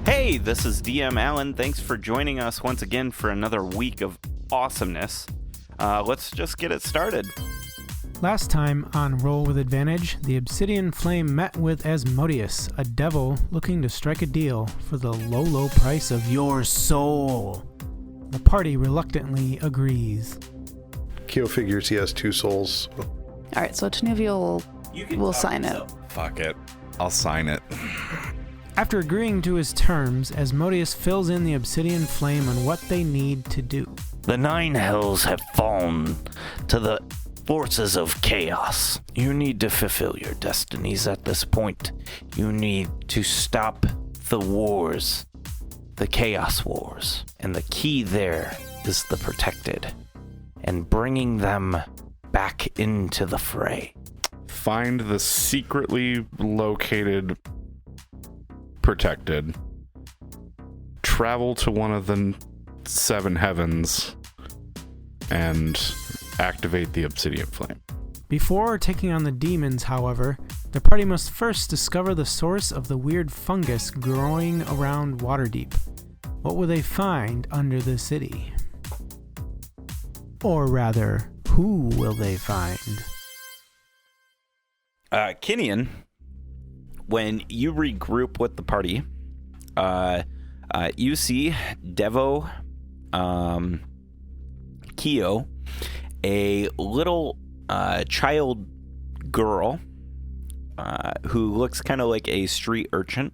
Hey, this is DM Allen. Thanks for joining us once again for another week of awesomeness. Let's just get it started. Last time on Roll with Advantage, the Obsidian Flame met with Asmodeus, a devil looking to strike a deal for the low price of your soul. The party reluctantly agrees. Keo figures he has 2 souls. All right, so Tenuvia will sign it. Fuck it. I'll sign it. After agreeing to his terms, Asmodeus fills in the Obsidian Flame on what they need to do. The 9 hells have fallen to the forces of chaos. You need to fulfill your destinies at this point. You need to stop the wars, the chaos wars. And the key there is the protected, and bringing them back into the fray. Find the secretly located protected. Travel to one of the 7 heavens and activate the Obsidian Flame. Before taking on the demons, however, the party must first discover the source of the weird fungus growing around Waterdeep. What will they find under the city? Or rather, who will they find? Kinian, when you regroup with the party, you see Devo, Keo, a little child girl who looks kind of like a street urchin.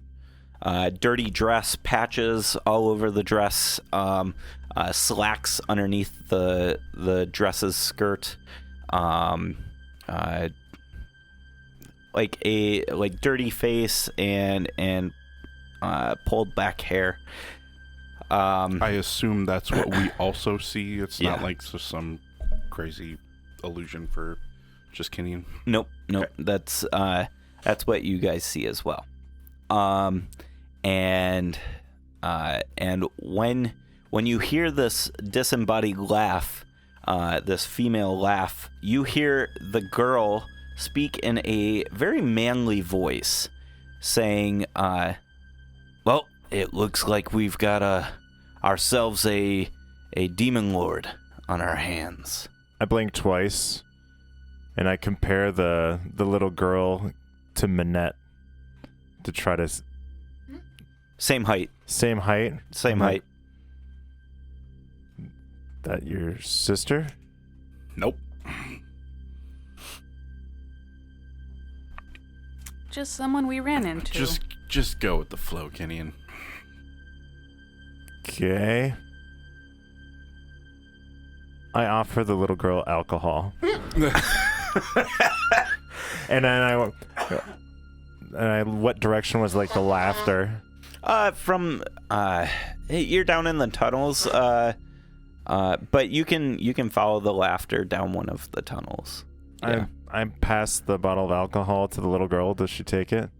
Dirty dress, patches all over the dress, slacks underneath the dress's skirt, like dirty face and pulled back hair. I assume that's what we also see. It's Yeah. not like some crazy illusion for just Kinian. Nope. Okay. That's what you guys see as well. And when you hear this disembodied laugh, this female laugh, you hear the girl speak in a very manly voice, saying, "Well, it looks like we've got ourselves a demon lord on our hands." I blink twice, and I compare the little girl to Minette to try to... Same height. Same height? Same height. That your sister? Nope. Just someone we ran into. Just go with the flow, Kinian. Okay. I offer the little girl alcohol. And then what direction was like the laughter? You're down in the tunnels, but you can follow the laughter down one of the tunnels. Yeah. I pass the bottle of alcohol to the little girl. Does she take it?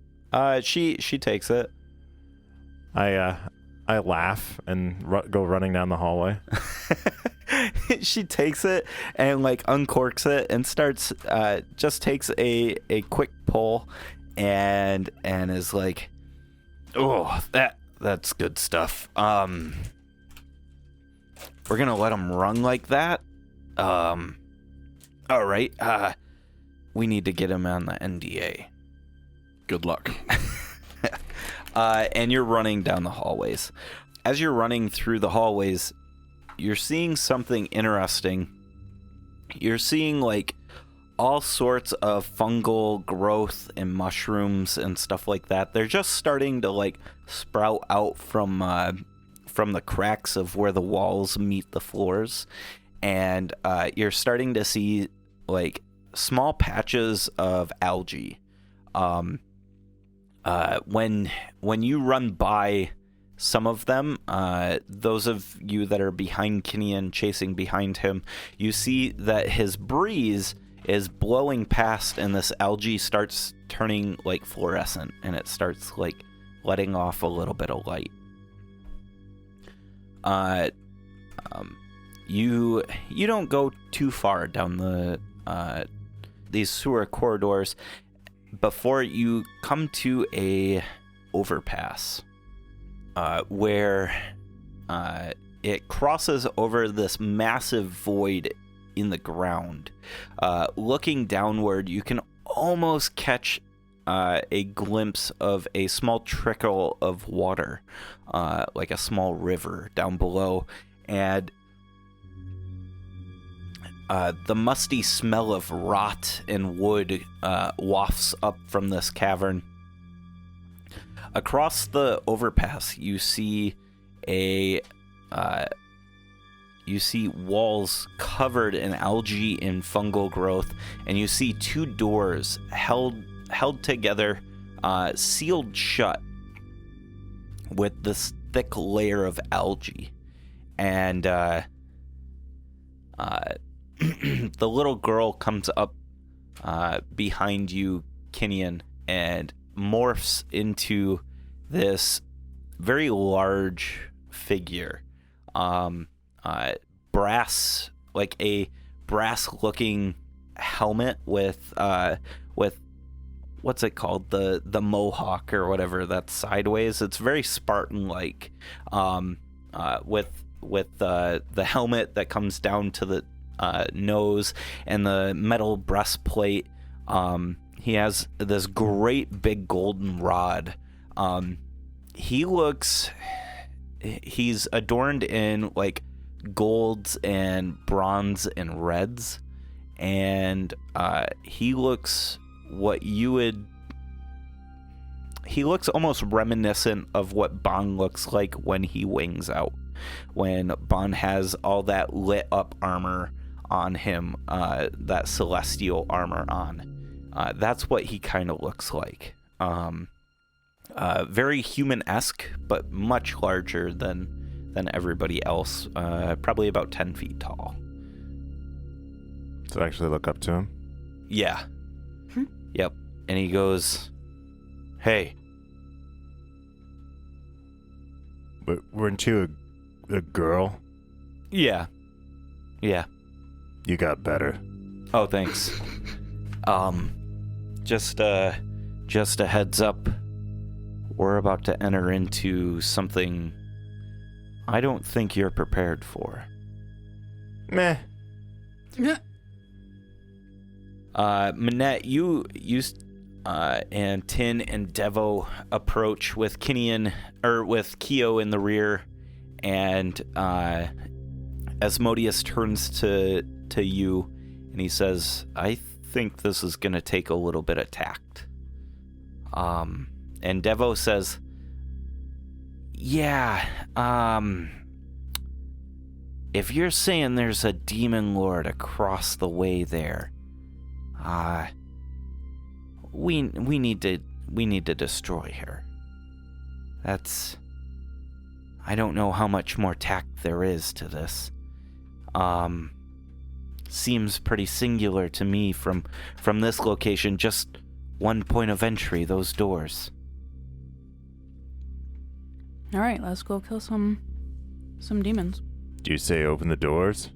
She takes it. I laugh and go running down the hallway. She takes it and like uncorks it and starts just takes a quick pull and is like, "Oh, that's good stuff. We're gonna let them run like that. All right. We need to get him on the NDA. Good luck." And you're running down the hallways. As you're running through the hallways, you're seeing something interesting. You're seeing like all sorts of fungal growth and mushrooms and stuff like that. They're just starting to like sprout out from the cracks of where the walls meet the floors, and you're starting to see like small patches of algae. When you run by some of them, those of you that are behind Kinian chasing behind him, you see that his breeze is blowing past and this algae starts turning like fluorescent and it starts like letting off a little bit of light. You don't go too far down these sewer corridors before you come to a overpass where it crosses over this massive void in the ground. Looking downward, you can almost catch a glimpse of a small trickle of water, like a small river down below, and the musty smell of rot and wood wafts up from this cavern. Across the overpass, you see walls covered in algae and fungal growth, and you see two doors held together, sealed shut with this thick layer of algae. And the little girl comes up behind you, Kinian, and morphs into this very large figure. Brass, like a brass-looking helmet with what's it called, the mohawk or whatever that's sideways. It's very Spartan-like, with the helmet that comes down to the nose and the metal breastplate. He has this great big golden rod. He's adorned in like golds and bronze and reds, and he looks almost reminiscent of what Bon looks like when he wings out, when Bon has all that lit up armor on him, that celestial armor on. That's what he kind of looks like. Very human-esque, but much larger than everybody else. Probably about 10 feet tall. So actually look up to him? Yeah. Yep. And he goes, "Hey." But weren't you a girl? Yeah. Yeah. You got better. Oh, thanks. Just a heads up. We're about to enter into something I don't think you're prepared for. Meh. Manette, you and Tin and Devo approach with Kinian, or with Keo in the rear, and Asmodeus turns to you and he says, "I think this is gonna take a little bit of tact." And Devo says, "Yeah, if you're saying there's a demon lord across the way there, we need to destroy her. That's, I don't know how much more tact there is to this. Seems pretty singular to me from this location, just one point of entry, those doors." All right, let's go kill some demons. Do you say open the doors?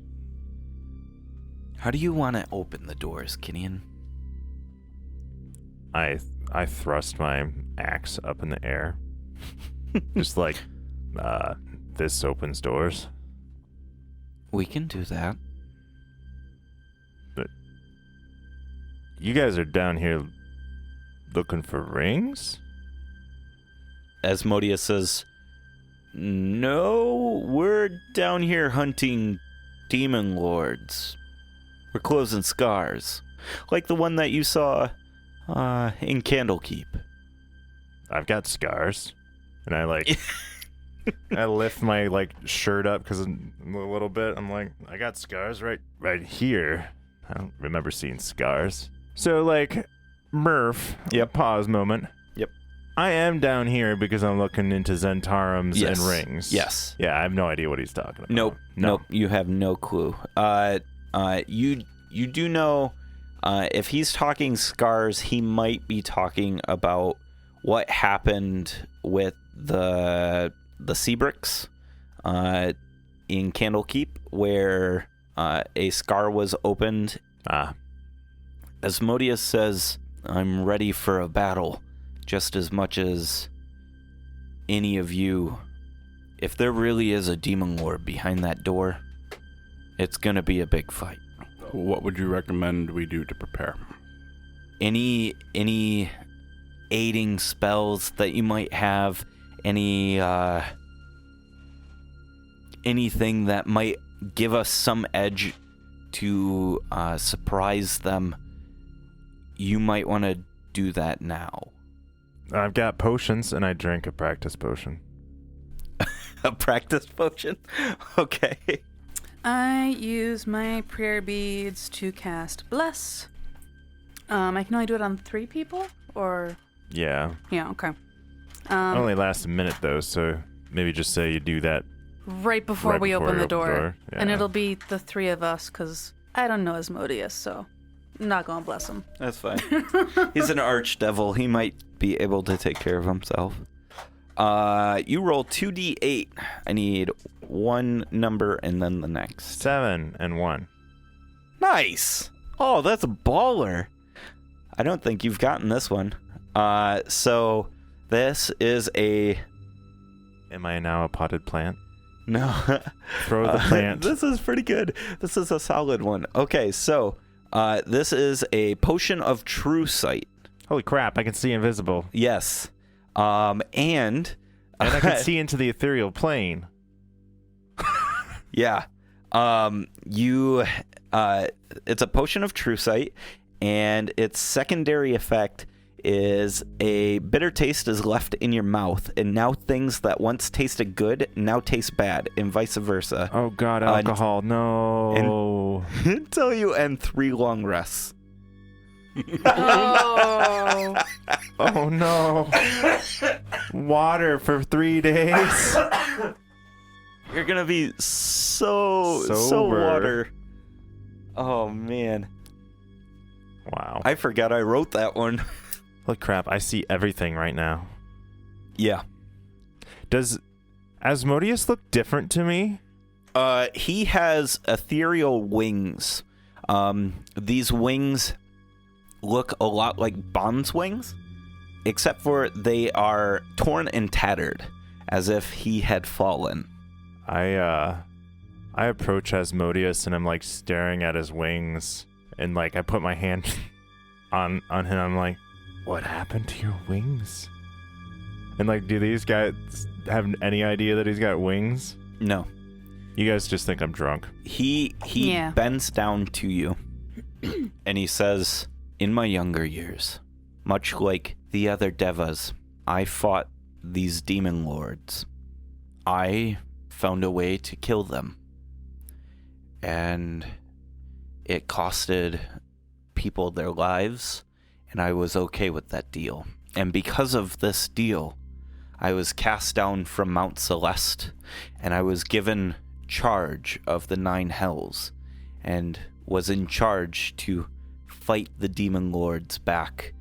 How do you want to open the doors, Kinian? I thrust my axe up in the air. Just like, this opens doors. We can do that. But you guys are down here looking for rings? Asmodeus says, "No, we're down here hunting demon lords. We're closing scars. Like the one that you saw in Candlekeep." I've got scars. And I I lift my shirt up because a little bit. I'm like, I got scars right here. I don't remember seeing scars. So Murph. Yep. Pause moment. Yep. I am down here because I'm looking into Zentarums Yes. and rings. Yes. Yeah, I have no idea what he's talking about. Nope. You have no clue. You do know, if he's talking scars, he might be talking about what happened with the Seabricks in Candlekeep, where a scar was opened. Asmodeus says, I'm ready for a battle just as much as any of you. If there really is a demon lord behind that door, it's gonna be a big fight. What would you recommend we do to prepare? Any aiding spells that you might have, anything that might give us some edge to surprise them, you might want to do that now. I've got potions, and I drink a practice potion. A practice potion? Okay. I use my prayer beads to cast Bless. I can only do it on 3 people, or... Yeah. Yeah, okay. It only lasts a minute, though, so maybe just say you do that right before we open the door. Yeah. And it'll be the 3 of us, because I don't know Asmodeus, so I'm not going to bless him. That's fine. He's an archdevil. He might be able to take care of himself. You roll 2d8. I need one number and then the next. 7 and 1. Nice. Oh, that's a baller. I don't think you've gotten this one. So this is a... Am I now a potted plant? No. Throw the plant. This is pretty good. This is a solid one. Okay, so this is a potion of true sight. Holy crap, I can see invisible. Yes. And I can see into the ethereal plane. Yeah. It's a potion of true sight, and its secondary effect is a bitter taste is left in your mouth, and now things that once tasted good now taste bad, and vice versa. Oh god, alcohol. No. Until you end 3 long rests. Oh. Oh no. Water for 3 days. You're gonna be so Sober. water. Oh man. Wow. I forgot I wrote that one. Holy crap, I see everything right now. Yeah. Does Asmodeus look different to me? He has ethereal wings. These wings look a lot like Bond's wings, except for they are torn and tattered, as if he had fallen. I approach Asmodeus and I'm like staring at his wings, and like I put my hand on him. I'm like, what happened to your wings? And like, do these guys have any idea that he's got wings? No. You guys just think I'm drunk. He Yeah. bends down to you and he says, in my younger years, much like the other devas, I fought these demon lords. I found a way to kill them. And it costed people their lives, and I was okay with that deal. And because of this deal, I was cast down from Mount Celeste, and I was given charge of the 9 hells, and was in charge to fight the demon lords back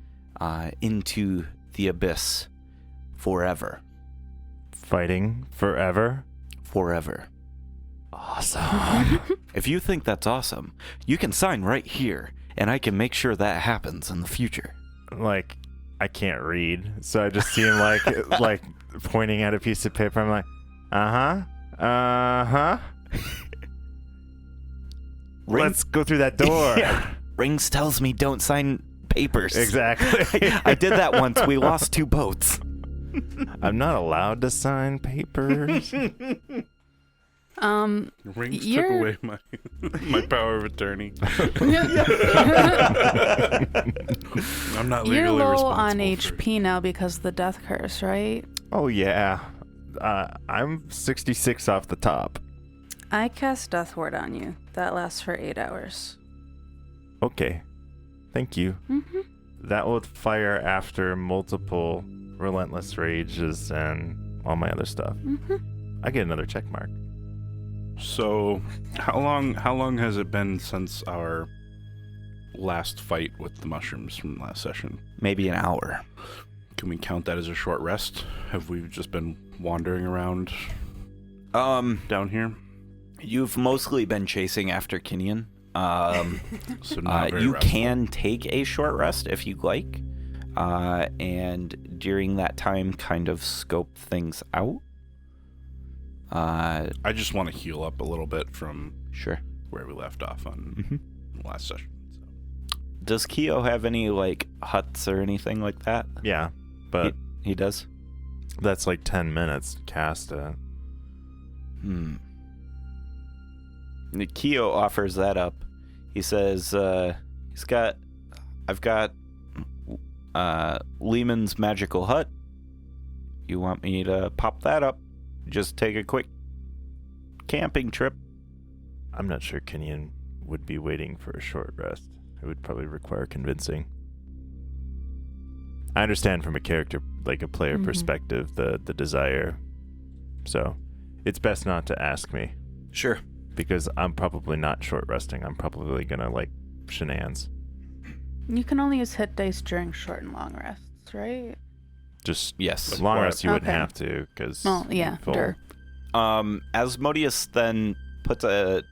into the abyss forever. Fighting forever? Forever. Awesome. If you think that's awesome, you can sign right here, and I can make sure that happens in the future. Like, I can't read, so I just see him like like pointing at a piece of paper. I'm like, let's go through that door. Yeah. Rings tells me don't sign papers. Exactly. I did that once. We lost 2 boats. I'm not allowed to sign papers. Rings took away my power of attorney. I'm not legally You're low responsible on for HP now because of the death curse, right? Oh yeah, I'm 66 off the top. I cast Death Ward on you. That lasts for 8 hours. Okay, thank you. Mm-hmm. That will fire after multiple relentless rages and all my other stuff. Mm-hmm. I get another check mark. So, how long has it been since our last fight with the mushrooms from last session? Maybe an hour. Can we count that as a short rest? Have we just been wandering around down here? You've mostly been chasing after Kinnian. So not very You restful. can take a short rest if you like, and during that time, kind of scope things out. I just want to heal up a little bit from Sure. where we left off on the last session. So. Does Keo have any like huts or anything like that? Yeah, but He does. that's like 10 minutes to cast it. Keo offers that up. He says, I've got Lehman's magical hut. You want me to pop that up? Just take a quick camping trip. I'm not sure Kenyon would be waiting for a short rest. It would probably require convincing. I understand from a character, like a player perspective, the desire. So it's best not to ask me, Sure. because I'm probably not short resting. I'm probably gonna like shenanigans. You can only use hit dice during short and long rests, right? Just Yes. long rest you wouldn't Okay. have to, because Well, yeah, sure. Asmodeus then puts a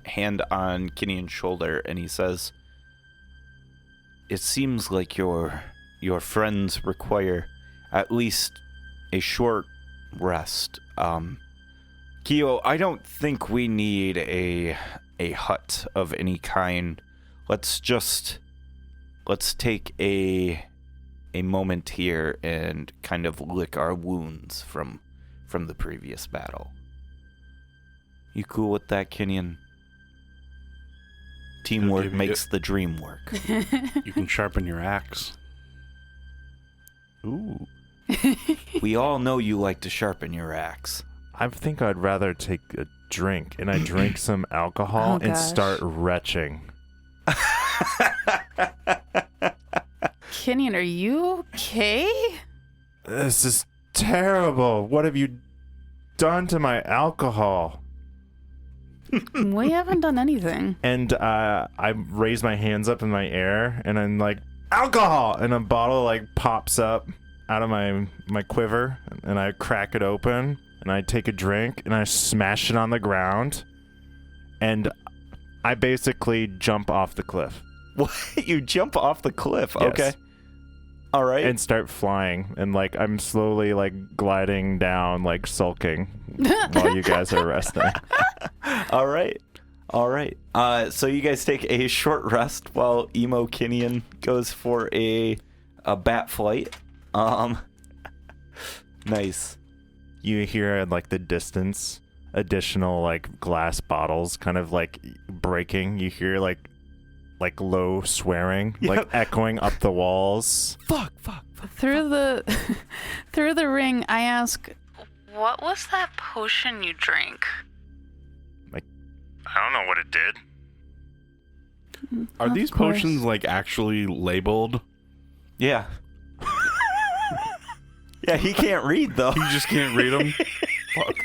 hand on Kinnean's shoulder and he says, "It seems like your friends require at least a short rest. Keo, I don't think we need a hut of any kind. Let's take a moment here and kind of lick our wounds from the previous battle. You cool with that, Kenyon? Teamwork makes the dream work." You can sharpen your axe. Ooh. We all know you like to sharpen your axe. I think I'd rather take a drink, and I drink some alcohol Oh, and gosh. start retching. Kenyon, are you okay? This is terrible. What have you done to my alcohol? We haven't done anything. And I raise my hands up in my air, and I'm like, alcohol! And a bottle like pops up out of my quiver, and I crack it open, and I take a drink, and I smash it on the ground, and I basically jump off the cliff. What? You jump off the cliff? Yes. Okay. All right. And start flying, and like I'm slowly like gliding down, like sulking while you guys are resting. All right. So you guys take a short rest while Emo Kinnean goes for a bat flight. Nice. You hear in like the distance additional like glass bottles kind of like breaking. You hear like low swearing, like echoing up the walls. Fuck. Through the ring, I ask, "What was that potion you drank?" I don't know what it did. Are Of these course. potions like actually labeled? Yeah. Yeah, he can't read though. You just can't read them? Fuck.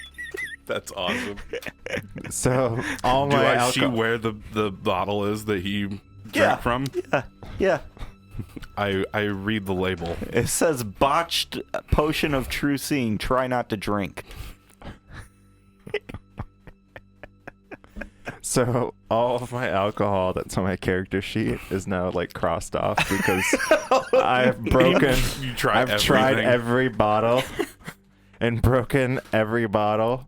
That's awesome. So all Do my I see alcohol. where the bottle is that he drank Yeah. from? Yeah. I read the label. It says botched potion of true seeing. Try not to drink. So all of my alcohol that's on my character sheet is now like crossed off because I've broken. You try I've tried everything. every bottle and broken every bottle.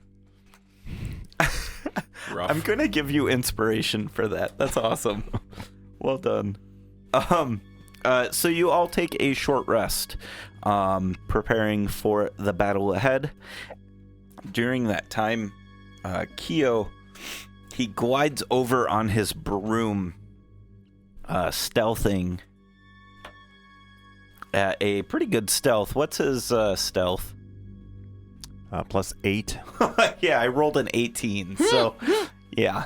Rough. I'm gonna give you inspiration for that. That's awesome. Well done. So you all take a short rest, preparing for the battle ahead. During that time, Keo, he glides over on his broom, stealthing at a pretty good stealth. What's his stealth? +8. Yeah, I rolled an 18. So, yeah.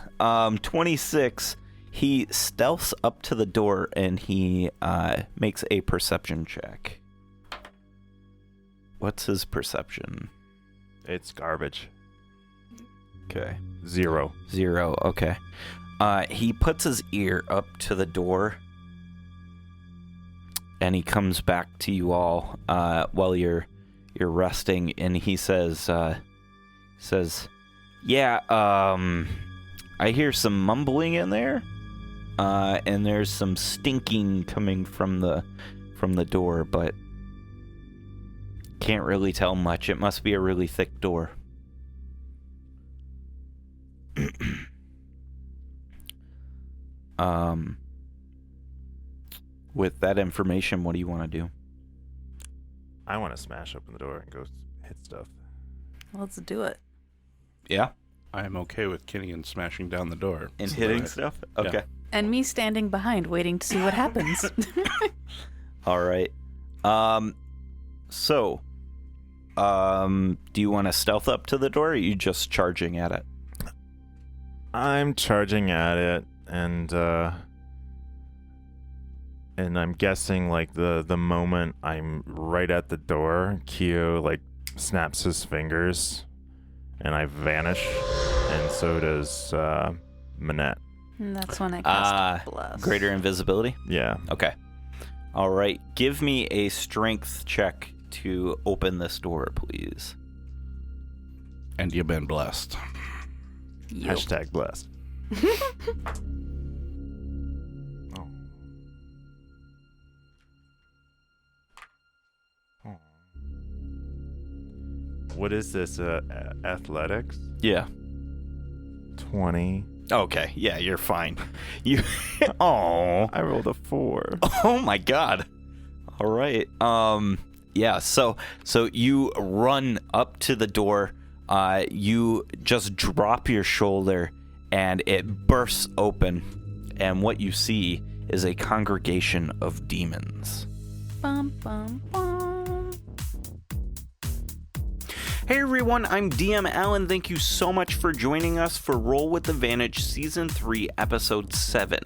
26. He stealths up to the door and he makes a perception check. What's his perception? It's garbage. Okay. 0. 0. Okay. He puts his ear up to the door and he comes back to you all while you're resting, and he says, "Yeah, I hear some mumbling in there." and there's some stinking coming from the door, but can't really tell much. It must be a really thick door. With that information, what do you want to do? I want to smash open the door and go hit stuff. Let's do it. Yeah, I'm okay with Kenny smashing down the door. and hitting stuff? Okay. And me standing behind waiting to see what happens. All right. So, do you want to stealth up to the door, or are you just charging at it? I'm charging at it, and I'm guessing like the moment I'm right at the door, Keo like snaps his fingers, and I vanish, and so does Manette. And that's when I cast Bless. Greater invisibility? Yeah. Okay. All right. Give me a strength check to open this door, please. And you've been blessed. Yup. Hashtag blessed. Oh. Oh. What is this? Athletics? Yeah. 20. Okay. Yeah, you're fine. You. Oh. I rolled a 4. Oh my God. All right. Yeah. So you run up to the door. You just drop your shoulder, and it bursts open. And what you see is a congregation of demons. Bum, bum, bum. Hey everyone, I'm DM Alan. Thank you so much for joining us for Roll with Advantage Season 3, Episode 7.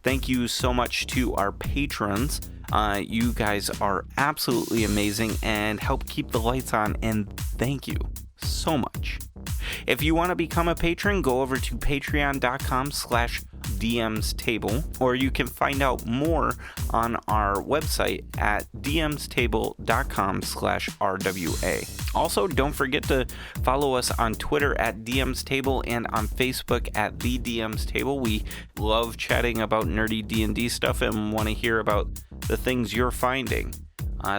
Thank you so much to our patrons. You guys are absolutely amazing and help keep the lights on, and thank you so much. If you want to become a patron, go over to patreon.com/DMsTable, or you can find out more on our website at dmstable.com/RWA. Also, don't forget to follow us on Twitter at DMsTable and on Facebook at The DMsTable. We love chatting about nerdy D&D stuff and want to hear about the things you're finding.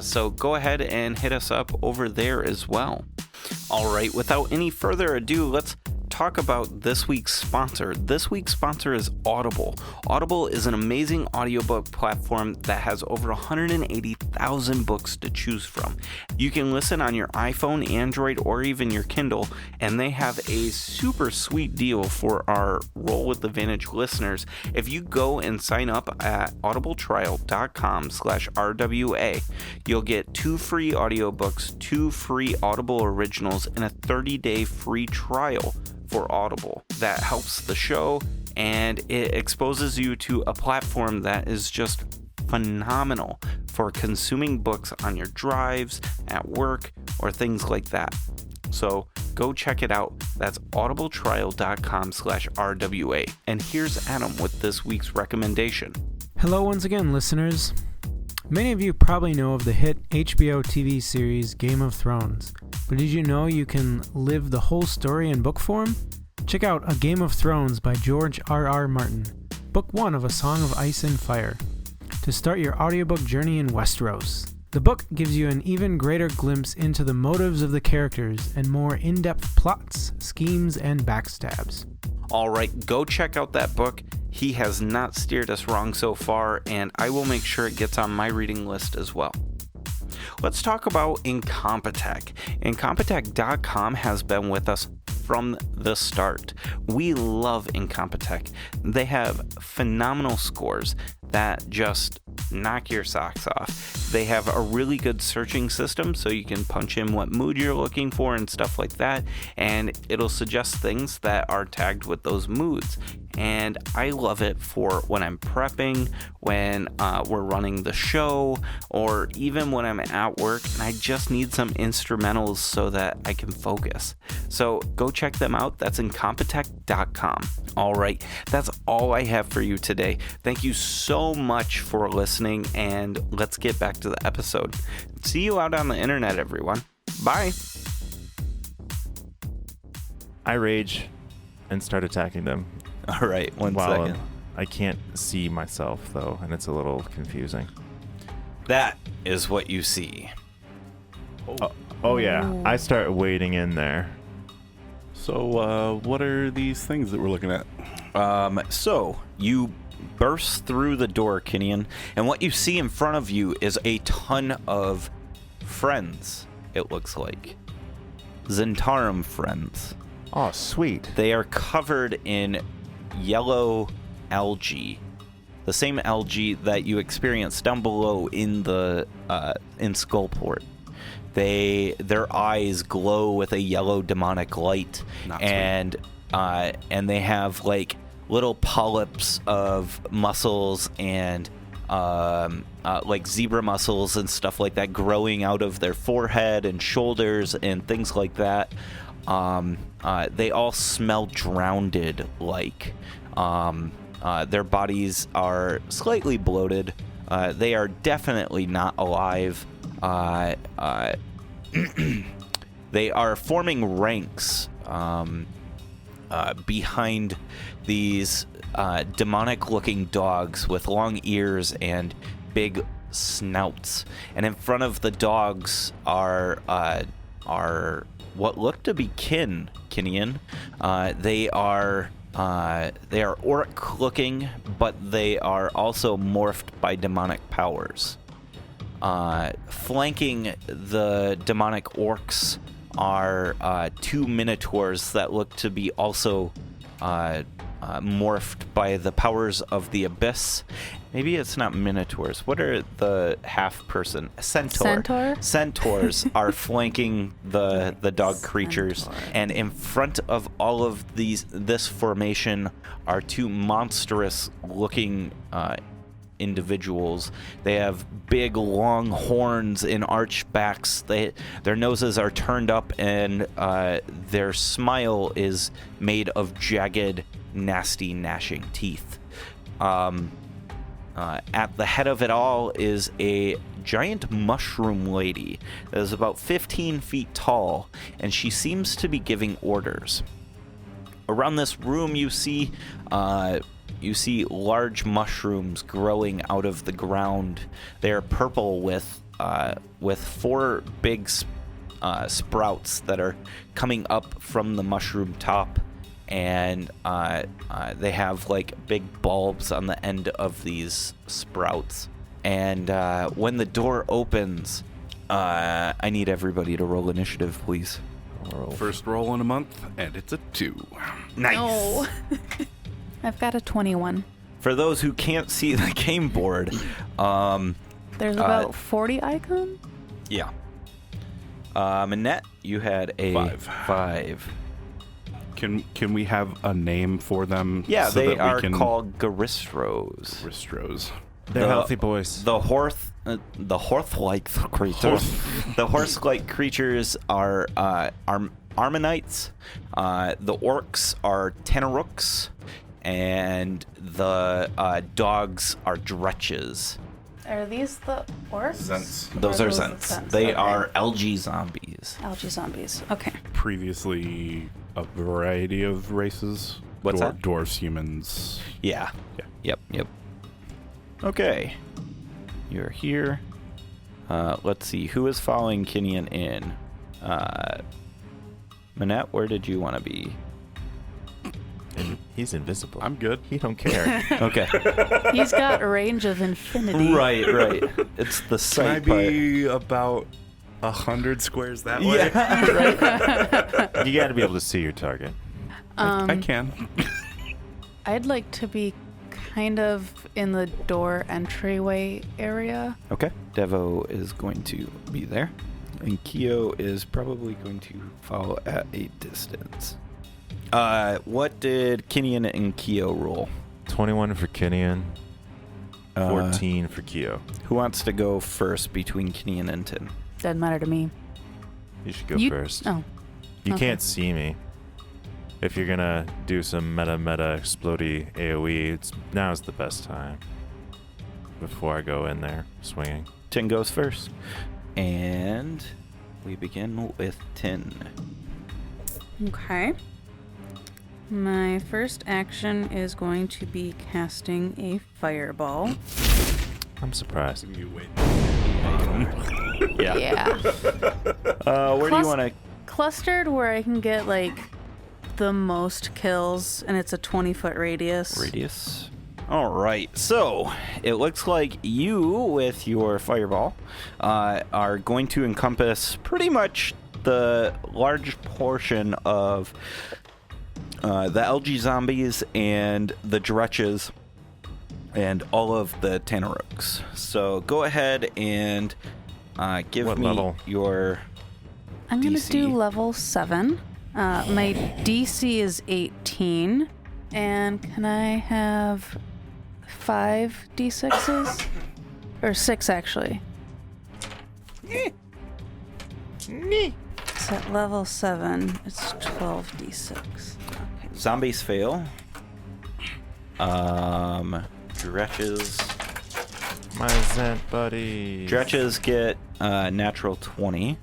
So go ahead and hit us up over there as well. All right, without any further ado, let's talk about this week's sponsor. This week's sponsor is Audible. Audible is an amazing audiobook platform that has over 180,000 books to choose from. You can listen on your iPhone, Android, or even your Kindle, and they have a super sweet deal for our Roll with Advantage listeners. If you go and sign up at audibletrial.com/RWA, you'll get 2 free audiobooks, 2 free Audible originals, and a 30-day free trial for Audible. That helps the show, and it exposes you to a platform that is just phenomenal for consuming books on your drives, at work, or things like that. So go check it out. That's audibletrial.com/RWA. And here's Adam with this week's recommendation. Hello once again, listeners. Many of you probably know of the hit HBO TV series Game of Thrones, but did you know you can live the whole story in book form? Check out A Game of Thrones by George R.R. Martin, Book 1 of A Song of Ice and Fire, to start your audiobook journey in Westeros. The book gives you an even greater glimpse into the motives of the characters and more in-depth plots, schemes, and backstabs. All right, go check out that book. He has not steered us wrong so far, and I will make sure it gets on my reading list as well. Let's talk about Incompetech. Incompetech.com has been with us from the start. We love Incompetech. They have phenomenal scores that just knock your socks off. They have a really good searching system, so you can punch in what mood you're looking for and stuff like that, and it'll suggest things that are tagged with those moods. And I love it for when I'm prepping, when we're running the show, or even when I'm at work and I just need some instrumentals so that I can focus. So go check them out. That's Incompetech.com. All right, that's all I have for you today. Thank you so much for listening, and let's get back to the episode. See you out on the internet, everyone. Bye. I rage and start attacking them. All right, one second. I can't see myself though, and it's a little confusing. That is what you see. Oh yeah, I start wading in there. So, what are these things that we're looking at? So you burst through the door, Kinian, and what you see in front of you is a ton of friends, it looks like. Zentarum friends. Oh, sweet. They are covered in yellow algae. The same algae that you experienced down below in the in Skullport. Their eyes glow with a yellow demonic light, and they have like little polyps of muscles and like zebra muscles and stuff like that growing out of their forehead and shoulders and things like that. They all smell drowned like. Their bodies are slightly bloated. They are definitely not alive. They are forming ranks behind these demonic-looking dogs with long ears and big snouts. And in front of the dogs are what look to be Kinian. They are orc-looking, but they are also morphed by demonic powers. Flanking the demonic orcs are two minotaurs that look to be also morphed by the powers of the abyss. Maybe it's not minotaurs. What are the half-person? Centaur? Centaurs are flanking the dog creatures. And in front of all of this formation are two monstrous-looking individuals. They have big, long horns and arched backs. Their noses are turned up, and their smile is made of jagged, nasty, gnashing teeth. At the head of it all is a giant mushroom lady that is about 15 feet tall, and she seems to be giving orders. Around this room, you see large mushrooms growing out of the ground. They are purple with four big sprouts that are coming up from the mushroom top, and they have like big bulbs on the end of these sprouts. And when the door opens, I need everybody to roll initiative, please. First roll in a month, and it's a 2. Nice. No. I've got a 21. For those who can't see the game board, There's about 40 icons? yeah. Annette, you had a 5. Can we have a name for them? Yeah, so they that are we can... called Garistros. Ristros. They're healthy boys. The horse-like creatures. The horse-like creatures are Armanites. The orcs are Tenorooks, and the dogs are Dretches. Are these the orcs? Zents. Those are the Zents. They okay. are algae zombies. Algae zombies. Okay. Previously, a variety of races. What's that? Dwarves, humans. Yeah. Yeah. Yep. Okay. You're here. Let's see. Who is following Kinian in? Manette, where did you want to be? He's invisible. I'm good. He don't care. Okay. He's got a range of infinity. Right. It's the Can I sight part. be about 100 squares that way? Yeah, right. You got to be able to see your target. I can. I'd like to be kind of in the door entryway area. Okay. Devo is going to be there. And Keo is probably going to follow at a distance. What did Kinian and Keo roll? 21 for Kinian, 14 for Keo. Who wants to go first between Kinian and Tin? Doesn't matter to me. You should go You- first. Oh. You okay. can't see me. If you're gonna do some meta explodey AoE, now's the best time. Before I go in there swinging. Tin goes first. And we begin with Tin. Okay. My first action is going to be casting a fireball. I'm surprised. You wait. Yeah. Where do you want to? Clustered where I can get like the most kills, and it's a 20-foot radius. All right. So it looks like you, with your fireball, are going to encompass pretty much the large portion of the algae zombies and the dretches and all of the Tanarooks. So go ahead and give What me level? your I'm going to DC. do level 7. My DC is 18. And can I have 5 D6s? Or 6, actually. It's at level 7. It's 12 D6. Okay. Zombies fail. Dretches. My Zent buddy. Dretches get natural 20.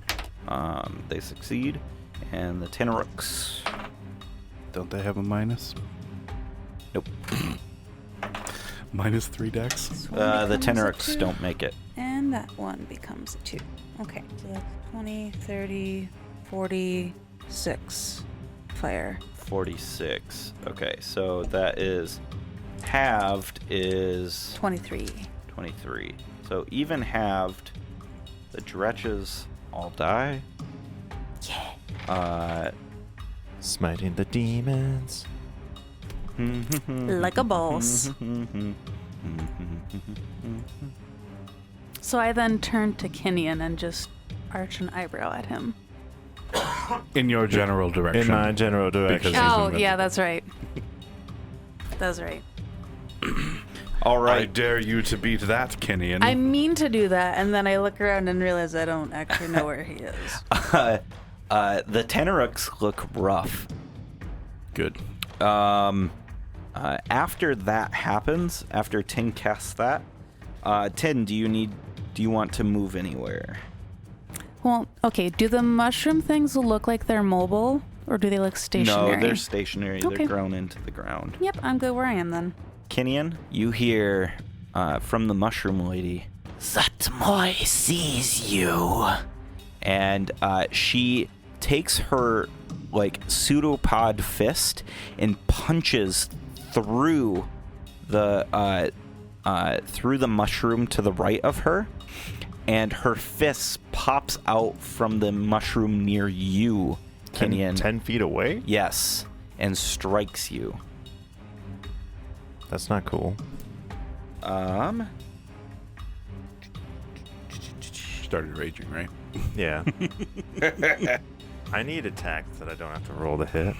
They succeed. And the Tanarooks. Don't they have a minus? Nope. Minus 3 dex? This one The becomes a Tanarooks 2, don't make it. And that one becomes a 2. Okay, so that's 20, 30, 46 fire. 46. Okay, so that is halved is 23. 23. So even halved, the dretches all die. Yeah. Smiting the demons. Like a boss. So I then turn to Kenyon and just arch an eyebrow at him. In your general direction. In my general direction. Because- Oh, invincible. yeah, that's right. That's right. All I right. dare you to beat that, Kenyon. I mean to do that, and then I look around and realize I don't actually know where he is. The Tanarooks look rough. Good. After that happens, after Tin casts that, Tin, do you want to move anywhere? Well, okay, do the mushroom things look like they're mobile, or do they look stationary? No, they're stationary. Okay. They're grown into the ground. Yep, I'm good where I am then. Kenyon, you hear from the mushroom lady, Zatmoy sees you. And she takes her like pseudopod fist and punches through the mushroom to the right of her, and her fist pops out from the mushroom near you, Kenyon. 10 feet away? Yes, and strikes you. That's not cool. Started raging, right? Yeah. I need attacks that I don't have to roll to hit.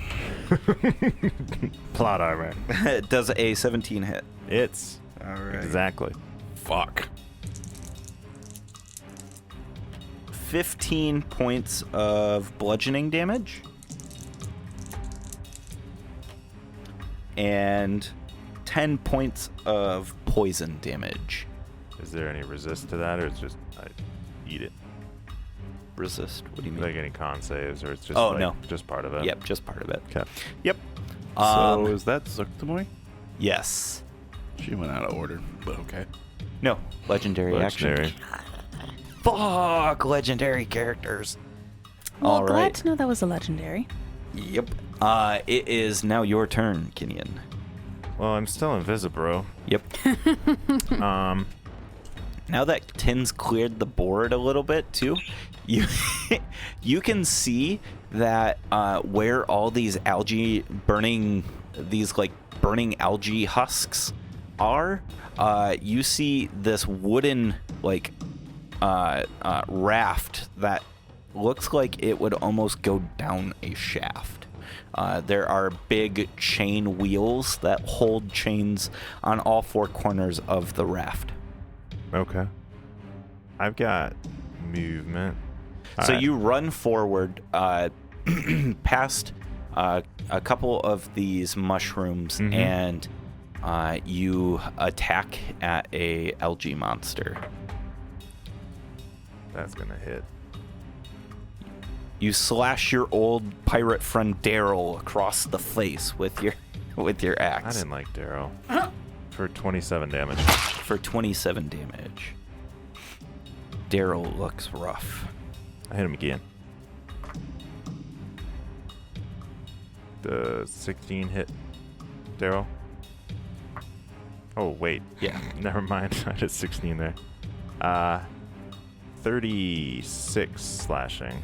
Plot armor. It does a 17 hit. It's All right. exactly. Fuck. 15 points of bludgeoning damage. And 10 points of poison damage. Is there any resist to that, or it's just I eat it? Resist. What do you mean? Like any con saves, or it's just No. just part of it? Yep, just part of it. Okay. Yep. So is that Zuktamoy? Yes. She went out of order, but okay. No. Legendary, Legendary. action. Fuck, legendary characters. Well, All glad right. to know that was a legendary. Yep. It is now your turn, Kenyon. Well, I'm still invisible. Yep. Now that Tin's cleared the board a little bit too, you you can see that where all these algae burning algae husks are, you see this wooden raft that looks like it would almost go down a shaft. There are big chain wheels that hold chains on all four corners of the raft. Okay. I've got movement. So Alright. you run forward past a couple of these mushrooms, Mhm. and you attack at a algae monster. That's gonna hit. You slash your old pirate friend Daryl across the face with your I axe didn't like Daryl. For 27 damage. for 27 damage. Daryl looks rough. I hit him again. The 16 hit Daryl. Oh, wait. Yeah. Never mind. I did 16 there. 36 slashing.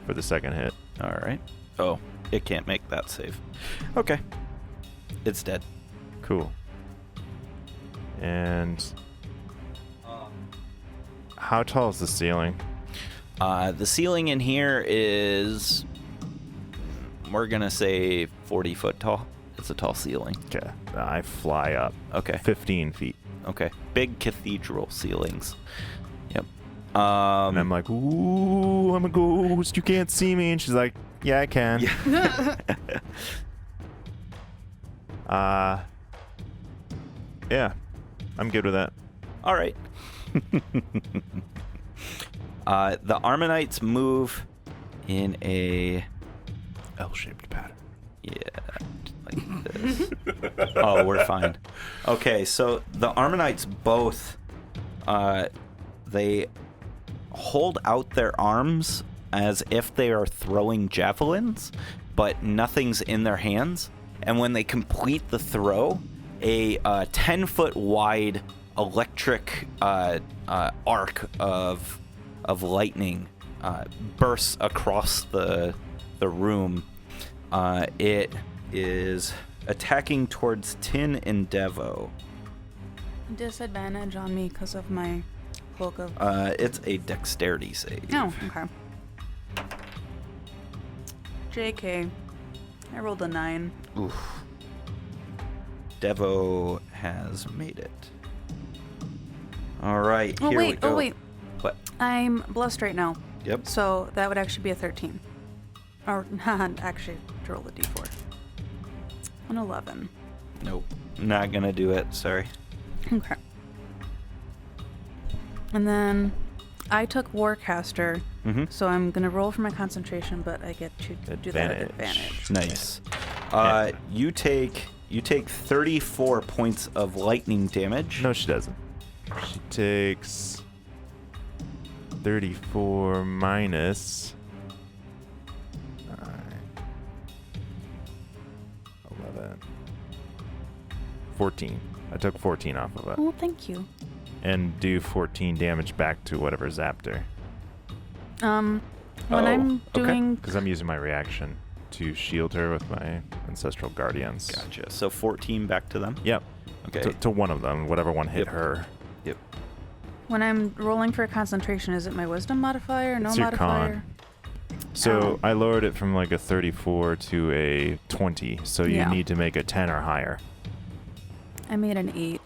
For the second hit. All right. Oh, it can't make that save. Okay. It's dead. Cool. And how tall is the ceiling? The ceiling in here is, we're going to say 40 foot tall. It's a tall ceiling. Okay. I fly up. Okay. 15 feet. Okay. Big cathedral ceilings. Yep. And I'm like, ooh, I'm a ghost. You can't see me. And she's like, yeah, I can. Yeah. I'm good with that. All right. The Ammonites move in a L-shaped pattern. like this. Oh, we're fine. Okay, so the Ammonites both they hold out their arms as if they are throwing javelins, but nothing's in their hands. And when they complete the throw, a 10-foot wide electric arc of lightning bursts across the room. It is attacking towards Tin and Devo. Disadvantage on me because of my cloak of... It's a dexterity save. Oh, okay. JK. I rolled a 9. Oof. Devo has made it. All right, Oh, here we wait. go. Oh, wait. What? I'm blessed right now. Yep. So that would actually be a 13. Or, actually, to roll a d4. An 11. Nope. Not gonna do it. Sorry. Okay. And then I took Warcaster, so I'm going to roll for my concentration, but I get to do that at advantage. Nice. You take 34 points of lightning damage. No, she doesn't. She takes 34 minus 11. 14. I took 14 off of it. Oh, thank you. And do 14 damage back to whatever zapped her. When I'm doing... Because I'm using my reaction to shield her with my Ancestral Guardians. Gotcha. So 14 back to them. Yep. Okay. To one of them, whatever one hit Yep. her. Yep. When I'm rolling for a concentration, is it my wisdom modifier? No It's your modifier? So Ow. I lowered it from like a 34 to a 20. So you Yeah. need to make a 10 or higher. I made an 8.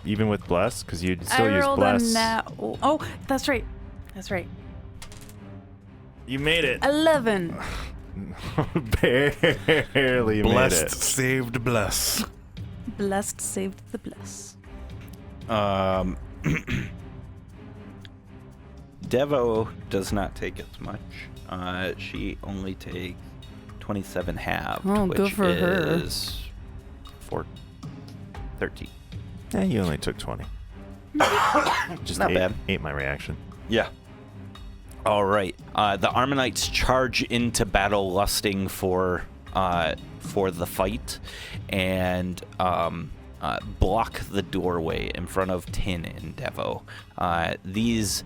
Even with Bless? Because you'd still I use rolled Bless. Oh, that's right. That's right. You made it. 11. Barely Blessed made it. saved bless. Blessed saved the bless. Devo does not take as much. She only takes 27 halved, Oh, which good for her. is 13. Yeah, you only took 20. Just Not bad. ate my reaction. Yeah. All right. The Ammonites charge into battle, lusting for the fight, and block the doorway in front of Tin and Devo. These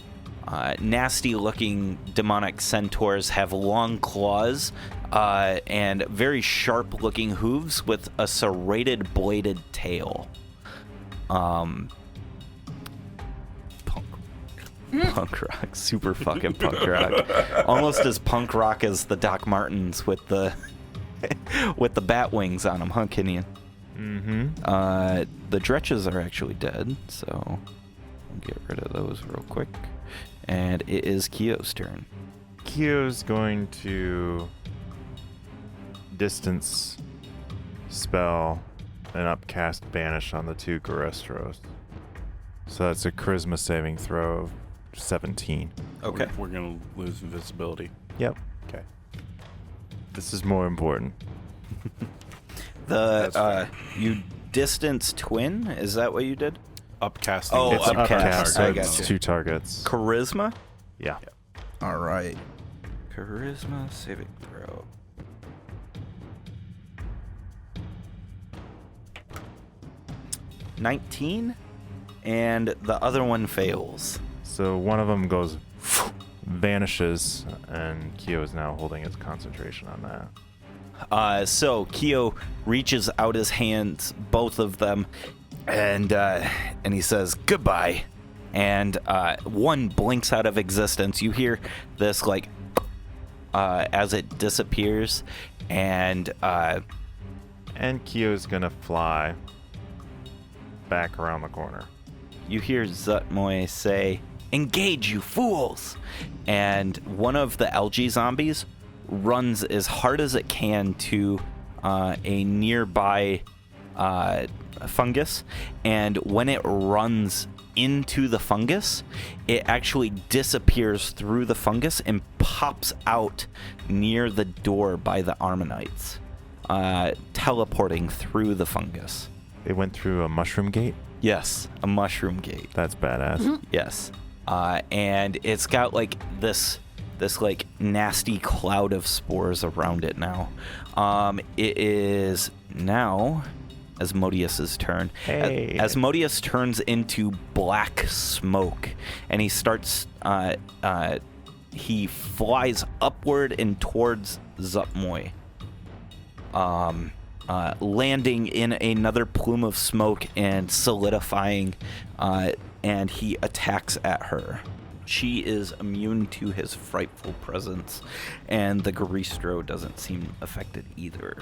nasty-looking demonic centaurs have long claws and very sharp-looking hooves with a serrated bladed tail. Punk rock, super fucking punk rock, almost as punk rock as the Doc Martens with the bat wings on them, huh, Kenyon? Mm-hmm. The Dretches are actually dead, so we'll get rid of those real quick. And it is Kyo's turn. Kyo's going to distance spell and upcast Banish on the two Garestros. So that's a charisma saving throw of 17. Okay. We're gonna lose invisibility. Yep. Okay. This is more important. You distance twin? Is that what you did? Upcasting. Oh, It's upcast. so I it's gotcha. 2 targets. Charisma? Yeah. All right. Charisma saving throw. $19, and the other one fails. So one of them goes, vanishes, and Kyo is now holding his concentration on that. So Kyo reaches out his hands, both of them, and he says goodbye. And one blinks out of existence. You hear this like as it disappears, and Kyo's gonna fly back around the corner. you hear Zutmoy say, "Engage, you fools!" And one of the algae zombies runs as hard as it can to a nearby fungus, and when it runs into the fungus, it actually disappears through the fungus and pops out near the door by the Ammonites, teleporting through the fungus. They went through a mushroom gate. Yes, a mushroom gate. That's badass. Yes. And it's got like this like nasty cloud of spores around it now. It is now Asmodeus's turn. Hey. Asmodeus turns into black smoke, and he starts he flies upward and towards Zutmoy, landing in another plume of smoke and solidifying, and he attacks at her. She is immune to his frightful presence, and the Garistro doesn't seem affected either.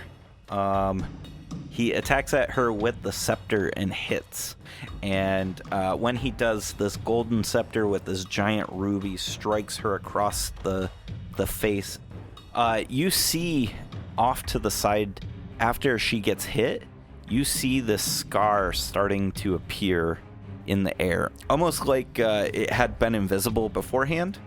He attacks at her with the scepter and hits, and when he does, this golden scepter with this giant ruby strikes her across the face. You see off to the side, after she gets hit, you see this scar starting to appear in the air, almost like it had been invisible beforehand,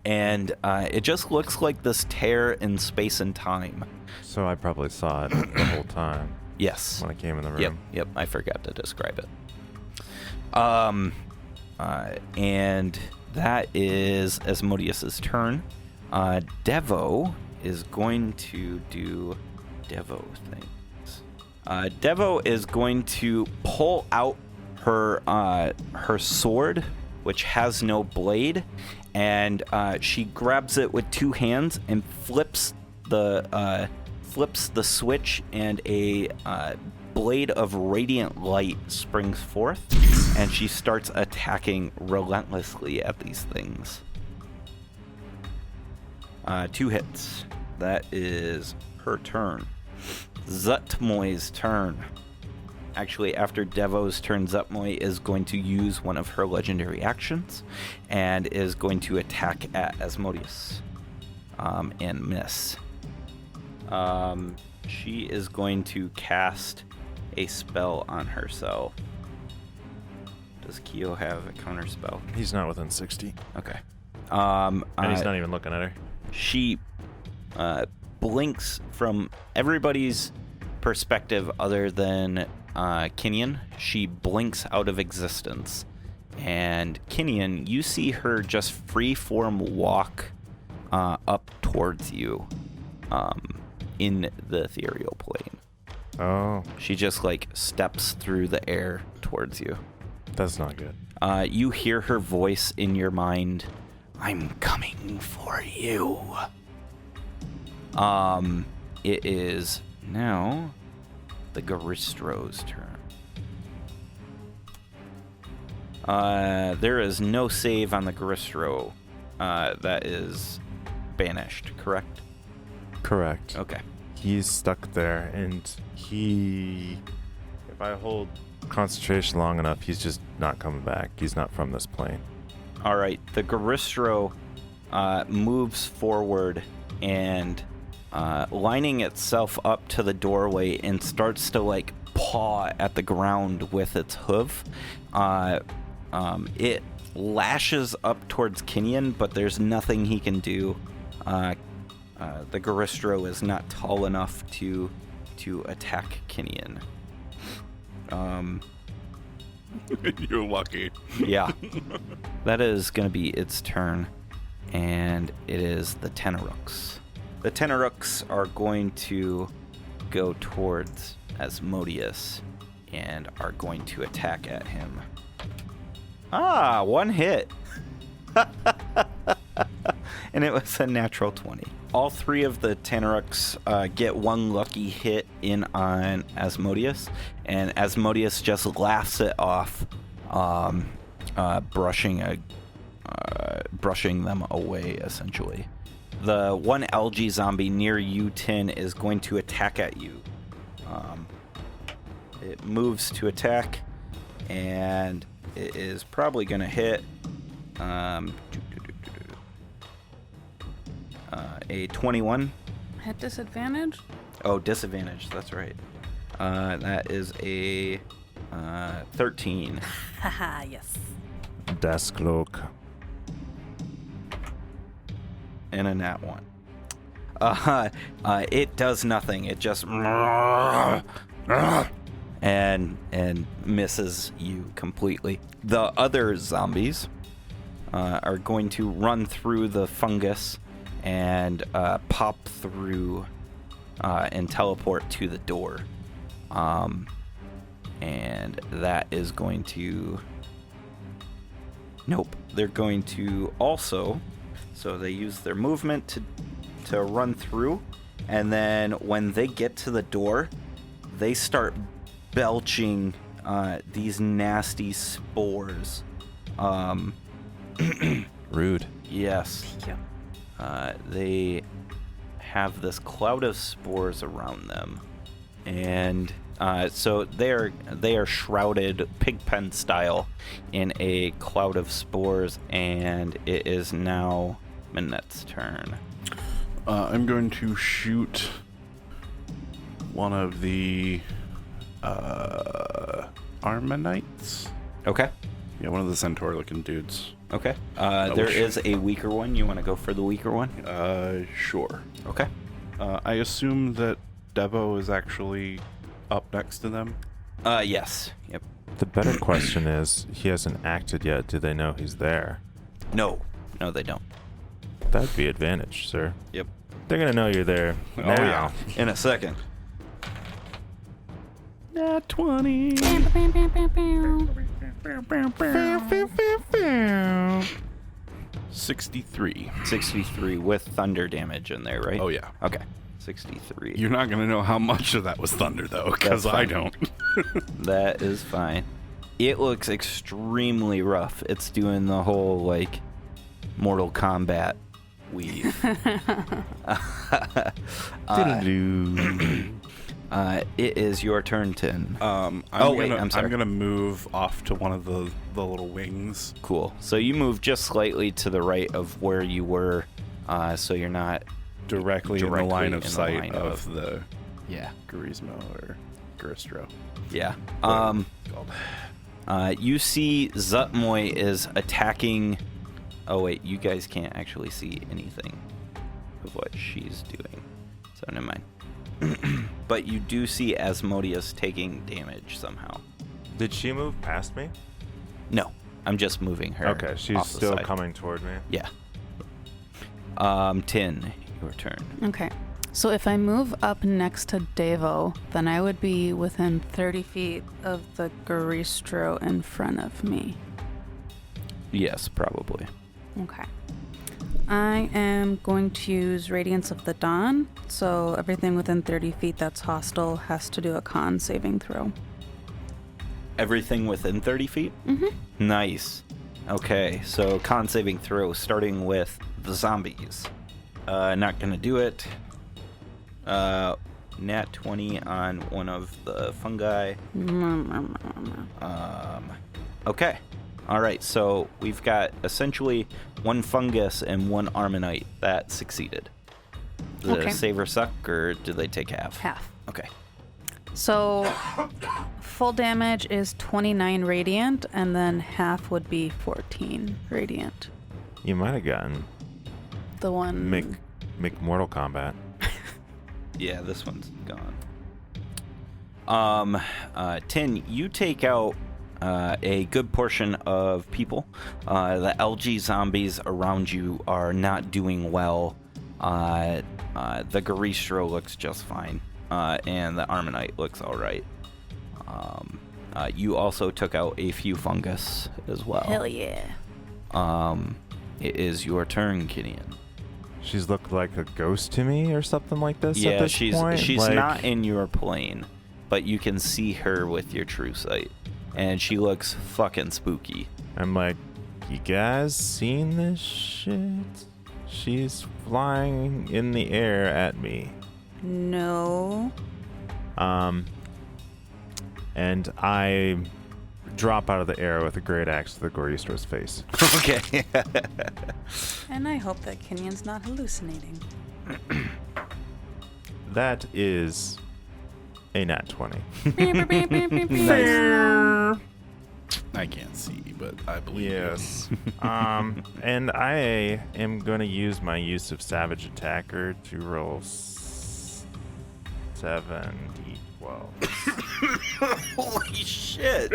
and it just looks like this tear in space and time. So I probably saw it the whole time Yes. when I came in the room. Yep, I forgot to describe it. And that is Asmodeus's turn. Devo is going to do Devo things. Devo is going to pull out her sword, which has no blade, and she grabs it with two hands and flips the switch, and a blade of radiant light springs forth, and she starts attacking relentlessly at these things. 2 hits. That is her turn. Zutmoy's turn. Actually, after Devo's turn, Zutmoy is going to use one of her legendary actions and is going to attack at Asmodeus and miss. She is going to cast a spell on herself. Does Kyo have a counter spell? He's not within 60. Okay. And he's not even looking at her. She blinks from everybody's perspective other than Kinyan. She blinks out of existence. And Kinyan, you see her just freeform walk up towards you in the ethereal plane. Oh, She just like steps through the air towards you. that's not good. You hear her voice in your mind. "I'm coming for you." It is now the Garistro's turn. There is no save on the Garistro. That is banished, correct? Correct. Okay. He's stuck there, and if I hold concentration long enough, he's just not coming back. He's not from this plane. All right. The Garistro moves forward and lining itself up to the doorway and starts to like paw at the ground with its hoof. It lashes up towards Kenyon, but there's nothing he can do. The Garistro is not tall enough to attack Kenyon. You're lucky. Yeah. That is going to be its turn, and it is the Tenorux. The Tenorux are going to go towards Asmodeus and are going to attack at him. Ah, one hit. And it was a natural 20. All three of the Tenorux get one lucky hit in on Asmodeus, and Asmodeus just laughs it off, brushing them away, essentially. The one algae zombie near you, Tin, is going to attack at you. It moves to attack, and it is probably going to hit a 21. At disadvantage? Oh, disadvantage. That's right. That is a 13. Haha, yes. Desk look. And a nat 1. It does nothing. It just and misses you completely. The other zombies are going to run through the fungus and pop through and teleport to the door. And that is going to... Nope. They're going to also... So they use their movement to run through, and then when they get to the door, they start belching these nasty spores. Rude. Yes. Thank you. They have this cloud of spores around them, and so they are shrouded pigpen style in a cloud of spores, and it is now Minette's turn. I'm going to shoot one of the Armanites. Okay. Yeah, one of the centaur-looking dudes. Okay. There is a weaker one. You want to go for the weaker one? Sure. Okay. I assume that Devo is actually up next to them. Yes. Yep. The better question is, he hasn't acted yet. Do they know he's there? No, they don't. That'd be advantage, sir. Yep. They're gonna know you're there. Oh, now. yeah. In a second. Nat 20. 63. 63 with thunder damage in there, right? Oh, yeah. Okay. 63. You're not going to know how much of that was thunder, though, because That's I fine. don't. That is fine. It looks extremely rough. It's doing the whole, like, Mortal Kombat weave. It is your turn, Tin. I'm sorry. I'm gonna move off to one of the little wings. Cool. So you move just slightly to the right of where you were, so you're not Directly in the line of in the sight line of the Yeah. Garismo or Garistro. Yeah. Called. You see Zutmoy is attacking... Oh, wait. You guys can't actually see anything of what she's doing. So never mind. But you do see Asmodeus taking damage somehow. Did she move past me? No. I'm just moving her. Okay, she's off the still side. coming toward me. Yeah. Tin, your turn. Okay. So if I move up next to Devo, then I would be within 30 feet of the Garistro in front of me. Yes, probably. Okay. I am going to use Radiance of the Dawn, so everything within 30 feet that's hostile has to do a con saving throw. Everything within 30 feet? Mm-hmm. Nice. Okay, so con saving throw, starting with the zombies. Not gonna do it. Nat 20 on one of the fungi. Okay. Alright, so we've got essentially one fungus and one Armanite that succeeded. Did Okay. the saver suck, or did they take half? Half. Okay. So full damage is 29 radiant, and then half would be 14 radiant. You might have gotten The one. Mortal Kombat. Yeah, this one's gone. Tin, you take out a good portion of people. The LG zombies around you are not doing well. The Garistro looks just fine, and the Armonite looks all right. You also took out a few fungus as well. Hell yeah. It is your turn, Kinian. She's looked like a ghost to me or something like this at Yeah, this she's point. Like, not in your plane, but you can see her with your true sight, and she looks fucking spooky. I'm like, you guys seen this shit? She's flying in the air at me. No. And I drop out of the air with a great axe to the Goristro's face. Okay. And I hope that Kenyan's not hallucinating. That is a nat 20. I can't see, but I believe Yes. And I am going to use my use of Savage Attacker to roll 7d12. Holy shit.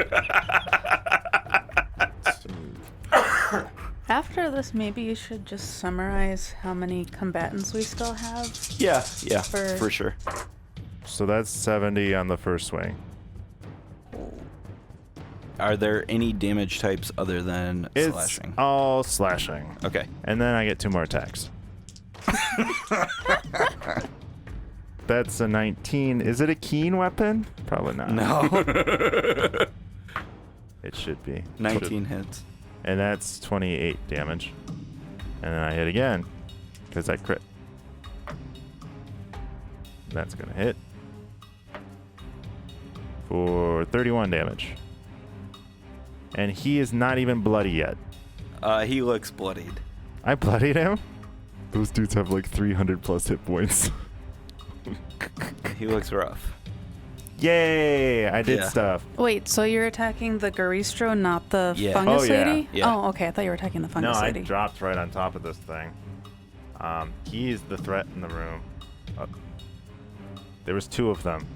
After this, maybe you should just summarize how many combatants we still have. Yeah, For- for sure. So that's 70 on the first swing. Are there any damage types other than It's slashing? all slashing. Okay. And then I get 2 more attacks. That's a 19. Is it a keen weapon? Probably not. No. It should be. 19 hits. And that's 28 damage. And then I hit again, because I crit. That's going to hit for 31 damage. And he is not even bloody yet. He looks bloodied. I bloodied him? Those dudes have like 300 plus hit points. He looks rough. Yay! I did Yeah. stuff. Wait, so you're attacking the Garistro, not the Yeah. fungus Oh, yeah. lady? Yeah. Oh, okay. I thought you were attacking the No, fungus I lady. dropped right on top of this thing. He's the threat in the room. There was 2 of them.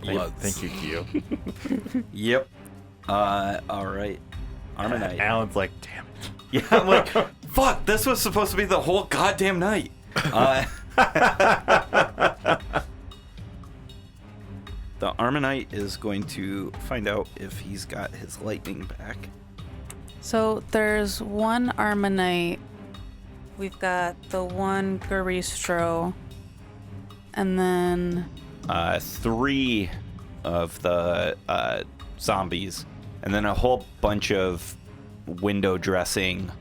Bloods. Thank you, Kyo. Yep. All right. Armonite. Alan's like, damn it. Yeah, I'm like, fuck, this was supposed to be the whole goddamn night. The Armonite is going to find out if he's got his lightning back. So there's one Armonite. We've got the one Garistro. And then 3 of the zombies, and then a whole bunch of window dressing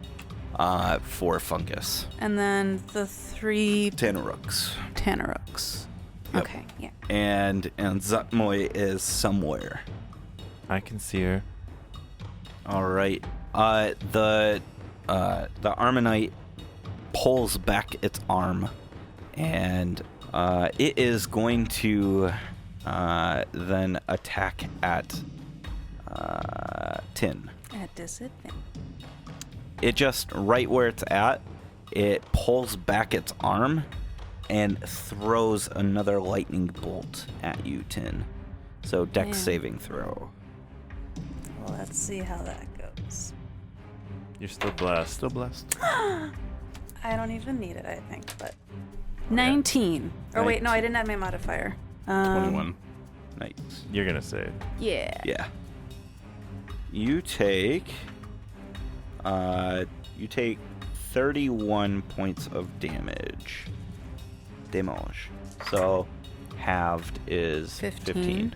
for fungus. the 3 Tanarooks. Tanarooks. Yep. Okay, yeah. And Zutmoy is somewhere. I can see her. All right. The Armonite pulls back its arm, and it is going to then attack at Tin. At disadvantage. It just right where it's at, it pulls back its arm and throws another lightning bolt at you, Tin. So Dex Man. saving throw. Well, let's see how that goes. You're still blessed. Still blessed. I don't even need it, I think, but 19. Or wait, no, I didn't add my modifier. 21. Nice. You're gonna save. Yeah. Yeah. You take 31 points of damage. So halved is 15.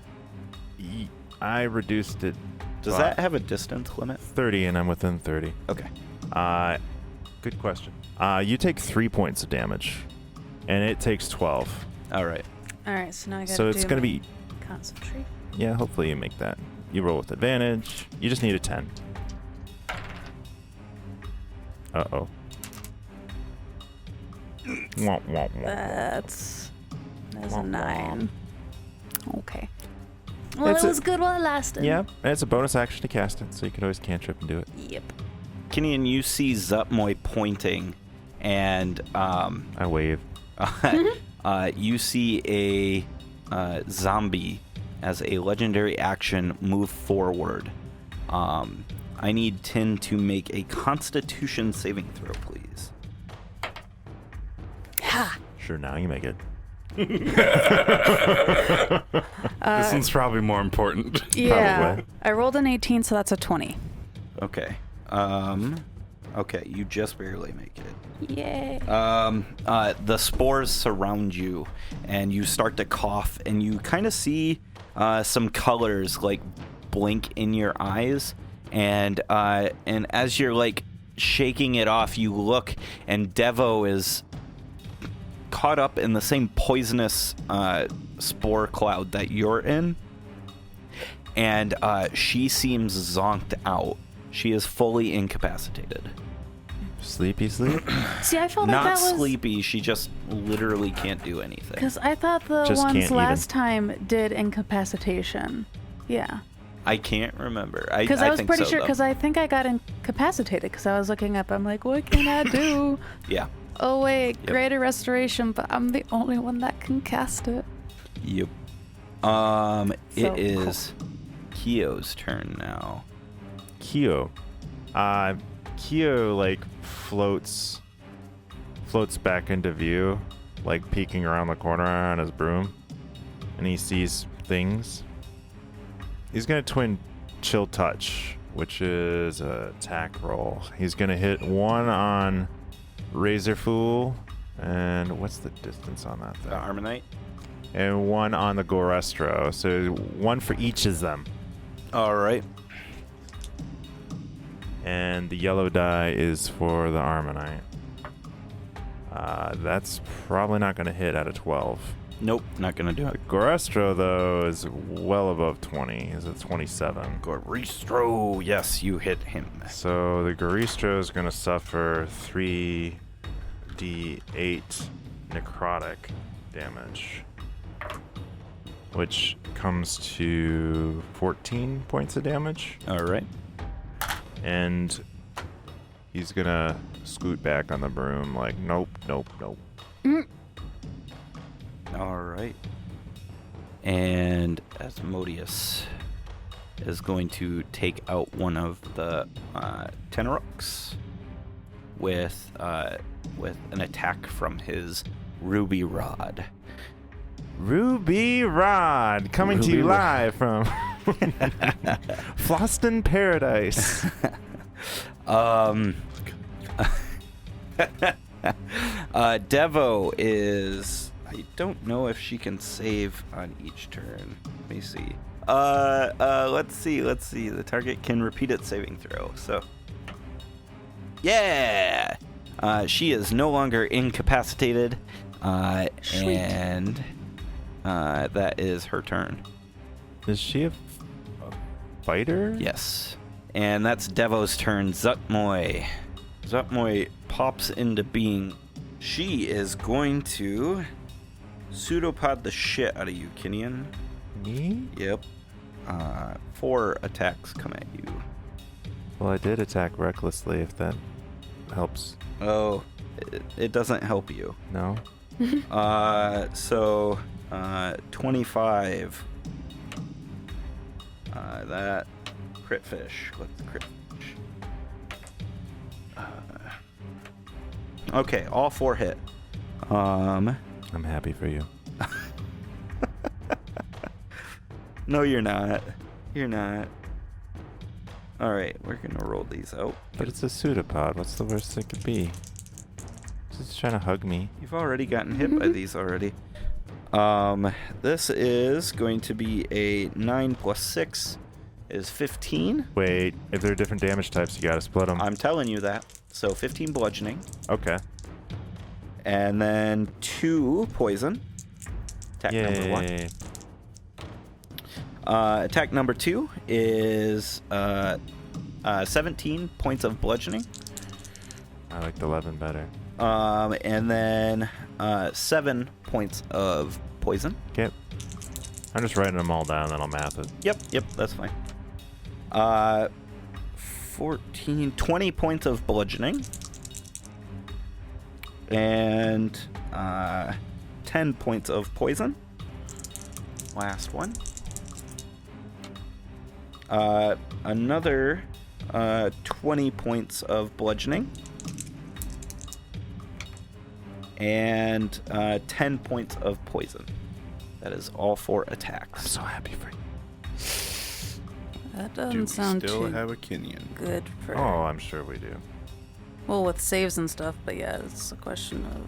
I reduced it. Does that have a distance limit? 30, and I'm within 30. Okay. Good question. You take 3 points of damage, and it takes 12. All right. All right, so now I got to So it's do gonna my be. concentrate. Yeah, hopefully you make that. You roll with advantage. You just need a 10. Uh-oh. Womp, womp, womp. That's a 9. Okay. Well, It's it a- was good while it lasted. Yeah, and it's a bonus action to cast it, so you can always cantrip and do it. Yep. Kinian, you see Zutmoy pointing, and I wave. you see a zombie as a legendary action move forward. I need Tin to make a Constitution saving throw, please. Ha! Sure, now you make it. This one's probably more important. Yeah. Probably. I rolled an 18, so that's a 20. Okay. Okay, you just barely make it. Yay. The spores surround you, and you start to cough, and you kind of see some colors like blink in your eyes, and as you're like shaking it off, you look, and Devo is caught up in the same poisonous spore cloud that you're in, and she seems zonked out. She is fully incapacitated. Sleepy sleep? See, I felt like Not that was sleepy, she just literally can't do anything. because I thought the Just ones can't last time did incapacitation. Yeah. I can't remember. Because I was think pretty so, sure, though. because I think I got incapacitated because I was looking up. I'm like, what can I do? Yeah. Oh, wait, Yep. greater restoration, but I'm the only one that can cast it. Yep. So, It is Kyo's turn now. Kyo. Kyo like floats back into view, like peeking around the corner on his broom, and he sees things. He's gonna twin chill touch, which is a attack roll. He's gonna hit one on Razorfool, and what's the distance on that The thing? Armonite. And one on the Gorestro, so one for each of them. All right. And the yellow die is for the Armonite. That's probably not going to hit out of 12. Nope, not gonna do The it. Gorestro, though, is well above 20. Is at 27. Goristro, yes, you hit him. So the Gorestro is going to suffer 3d8 necrotic damage, which comes to 14 points of damage. All right. And he's gonna scoot back on the broom like, nope. All right. And Asmodeus is going to take out one of the Tenorooks with an attack from his Ruby Rod. Ruby Rod, coming to Ruby you Rod. live from Floston Paradise. Devo is... I don't know if she can save on each turn. Let me see. Let's see. The target can repeat its saving throw. So, yeah, she is no longer incapacitated, Sweet. and that is her turn. Is she a fighter? Yes, and that's Devo's turn. Zutmoy pops into being. She is going to pseudopod the shit out of you, Kinian. Me? Yep. 4 attacks come at you. Well, I did attack recklessly, if that helps. Oh, it doesn't help you. No? So 25. That crit fish. What's the crit fish? Okay, all 4 hit. I'm happy for you. No, you're not. You're not. All right, we're gonna roll these out. But it's a pseudopod. What's the worst it could be? Just trying to hug me. You've already gotten hit by these already. This is going to be a 9 plus 6 is 15. Wait, if they're different damage types, you gotta split them. I'm telling you that. So 15 bludgeoning, Okay. and then 2 poison. Attack number 1. Yay. Attack number 2 is 17 points of bludgeoning. I liked 11 better. And then 7 points of poison. Okay. I'm just writing them all down, then I'll math it. Yep, that's fine. 20 points of bludgeoning. And 10 points of poison. Last one. Another 20 points of bludgeoning. And 10 points of poison. That is all 4 attacks. I'm so happy for you. That Do doesn't we sound still too have a Kenyan? good for. Oh, I'm sure we do. Well, with saves and stuff, but yeah, it's a question of.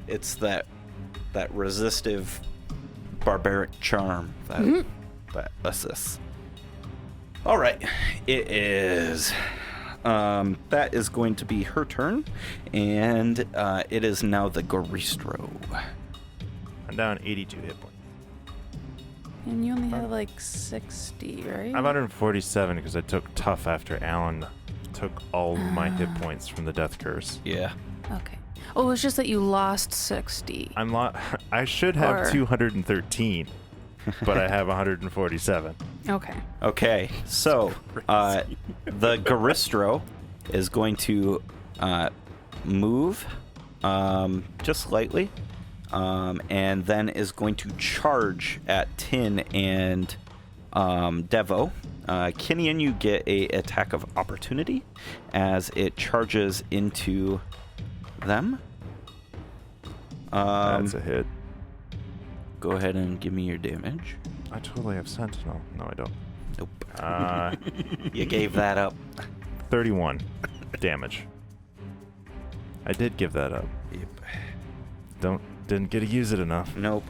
It's that resistive barbaric charm that assists. All right, it is. That is going to be her turn, and it is now the Goristro. I'm down 82 hit points. And you only have like 60, right? I'm 147 because I took tough after Alan took all my hit points from the death curse. Yeah. Okay. Oh, it's just that you lost 60. I should have Or- 213, but I have 147. Okay. Okay, so the Goristro is going to move just slightly, and then is going to charge at Tin and Devo. Kenyan, you get a attack of opportunity as it charges into them. That's a hit. Go ahead and give me your damage. I totally have Sentinel. No, I don't. Nope. You You gave that up. 31 damage. I did give that up. Yep. Didn't get to use it enough. Nope.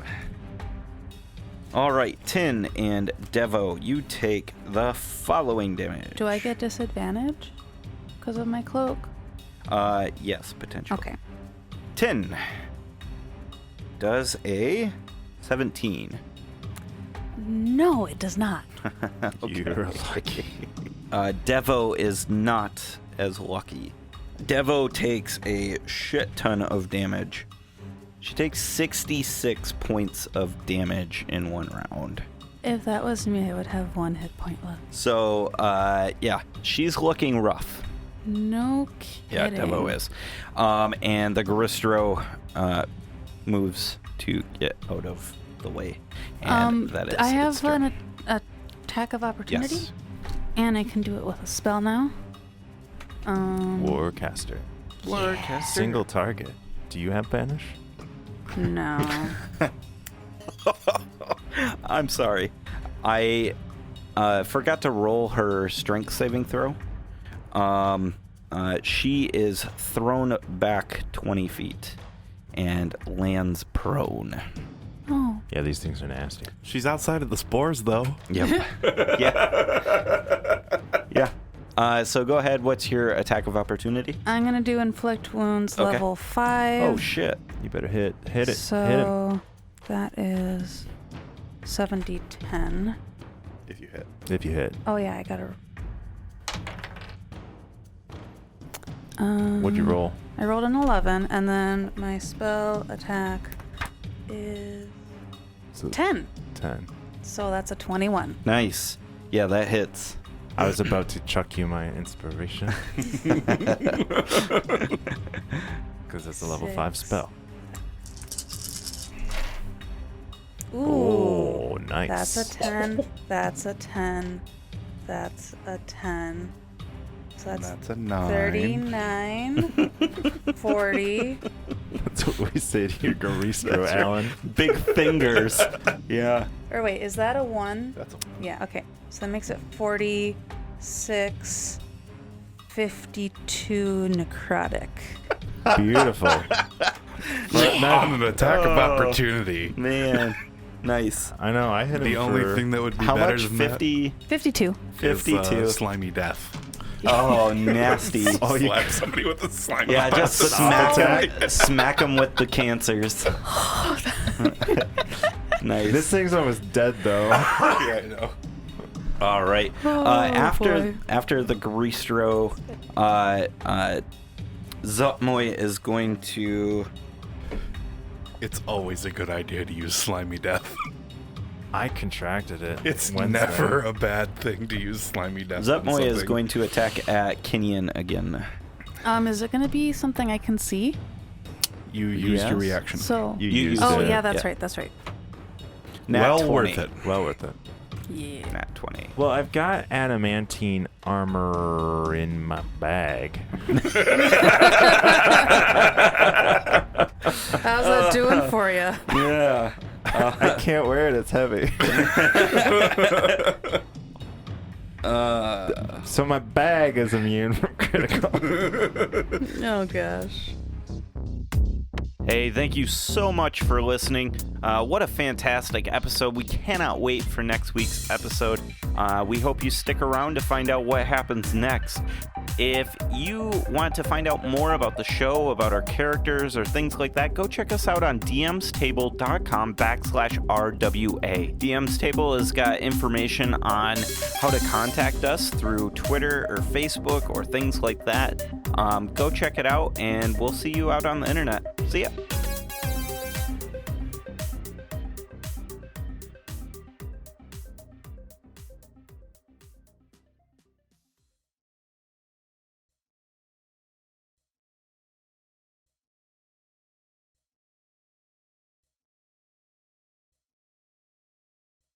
All right, Tin and Devo, you take the following damage. Do I get disadvantage because of my cloak? Yes, potentially. Okay. Tin does a 17. No, it does not. Okay. You're lucky. Devo is not as lucky. Devo takes a shit ton of damage. She takes 66 points of damage in one round. If that was me, I would have 1 hit point left. So, yeah, she's looking rough. No Yeah, kidding. Devo is. And the Goristro moves to get out of the way. And that is I have its turn. an attack of opportunity, Yes. and I can do it with a spell now. Warcaster. Single target. Do you have banish? No. I'm sorry. I forgot to roll her strength saving throw. She is thrown back 20 feet and lands prone. Oh. Yeah, these things are nasty. She's outside of the spores, though. Yep. Yeah. So go ahead. What's your attack of opportunity? I'm gonna do inflict wounds Okay. level 5. Oh, shit. You better hit it. Hit him. So that is 70-10. If you hit. If you hit. Oh yeah, I gotta. What'd you roll? I rolled an 11, and then my spell attack is So 10. 10. So that's a 21. Nice. Yeah, that hits. I was about to chuck you my inspiration. Because it's a level 5 6. spell. Ooh. Oh, nice. That's a 10. That's a 10. That's a 10. So that's a 9. 39, 40. That's what we say to your Goristro, Alan. Big fingers. Yeah. Or wait, is that a 1? That's a Yeah, okay. So that makes it 46, 52 necrotic. Beautiful. On an attack of opportunity. Man. Nice. I know, I hit him The only for- thing that would be How better much? than 50? 52. that is, 52. slimy death. Oh, nasty. Oh, you slap somebody with a slimy Yeah, just smack him with the cancers. Nice. This thing's almost dead, though. Yeah, I know. All right. Oh, after boy. after the Goristro, Zopmoy is going to. It's always a good idea to use slimy death. I contracted it. It's Wednesday. never a bad thing to use slimy dust. on Zepmoy is something. going to attack at Kenyon again. Is it going to be something I can see? You used your Yes. reaction. So. You You- used Oh it. yeah, that's Yeah. right. That's right. Nat well 20. worth it. Well worth it. Yeah. Nat 20. Well, I've got adamantine armor in my bag. How's that doing for you? Yeah. I can't wear it. It's heavy. So my bag is immune from critical. Oh gosh. Hey, thank you so much for listening. What a fantastic episode. We cannot wait for next week's episode. We hope you stick around to find out what happens next. If you want to find out more about the show, about our characters, or things like that, go check us out on dmstable.com/RWA. DM's Table has got information on how to contact us through Twitter or Facebook or things like that. Go check it out, and we'll see you out on the internet. See ya.